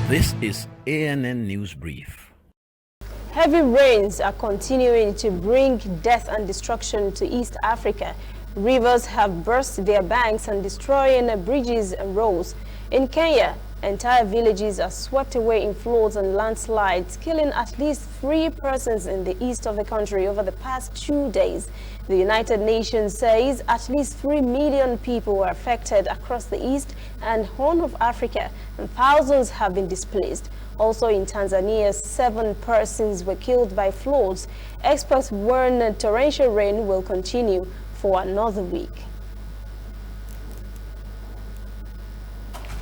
This is ANN News Brief. Heavy rains are continuing to bring death and destruction to East Africa. Rivers have burst their banks and destroying bridges and roads. In Kenya, entire villages are swept away in floods and landslides, killing at least 3 persons in the east of the country over the past 2 days. The United Nations says at least 3 million people were affected across the East and Horn of Africa, and thousands have been displaced. Also in Tanzania, 7 persons were killed by floods. Experts warn torrential rain will continue for another week.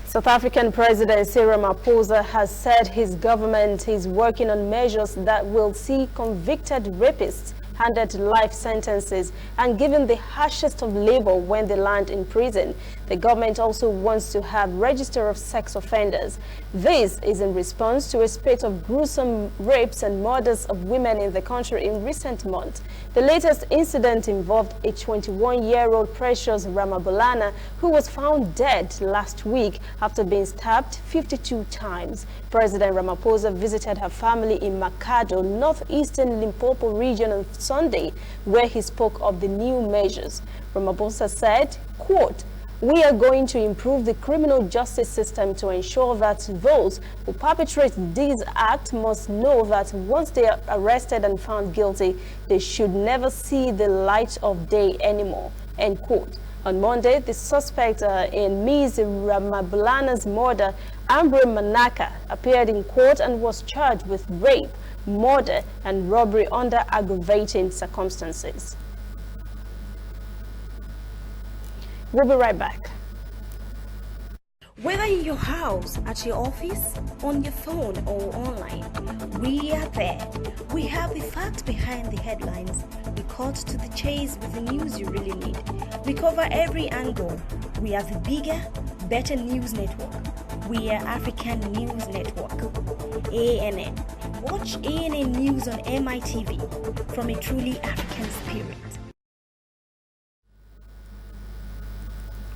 South African President Cyril Ramaphosa has said his government is working on measures that will see convicted rapists handed life sentences and given the harshest of labor when they land in prison. The government also wants to have register of sex offenders. This is in response to a spate of gruesome rapes and murders of women in the country in recent months. The latest incident involved a 21-year-old Precious Ramabulana who was found dead last week after being stabbed 52 times. President Ramaphosa visited her family in Makado, northeastern Limpopo region on Sunday, where he spoke of the new measures. Ramaphosa said, quote, "We are going to improve the criminal justice system to ensure that those who perpetrate these acts must know that once they are arrested and found guilty, they should never see the light of day anymore." End quote. On Monday, the suspect in Ms. Ramabulana's murder, Ambre Manaka, appeared in court and was charged with rape, murder, and robbery under aggravating circumstances. We'll be right back. Whether in your house, at your office, on your phone or online, we are there. We have the facts behind the headlines. We cut to the chase with the news you really need. We cover every angle. We are the bigger, better news network. We are African News Network. ANN. Watch ANN News on MITV from a truly African spirit.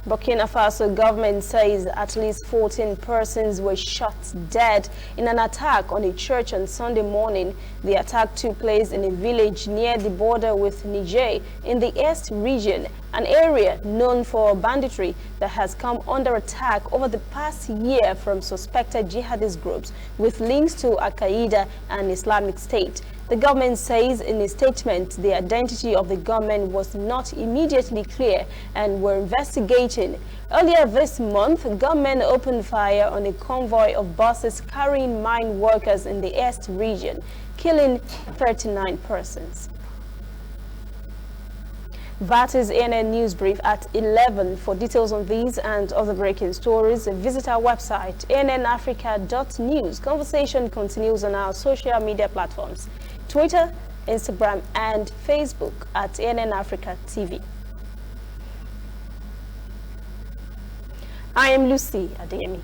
Burkina Faso government says at least 14 persons were shot dead in an attack on a church on Sunday morning. The attack took place in a village near the border with Niger in the Est region, an area known for banditry that has come under attack over the past year from suspected jihadist groups with links to Al-Qaeda and Islamic State. The government says in a statement the identity of the gunmen was not immediately clear and were investigating. Earlier this month, gunmen opened fire on a convoy of buses carrying mine workers in the Est region, killing 39 persons. That is ANN News Brief at 11. For details on these and other breaking stories, visit our website, annafrica.news. Conversation continues on our social media platforms, Twitter, Instagram, and Facebook at ANN Africa TV. I am Lucy Adeyemi.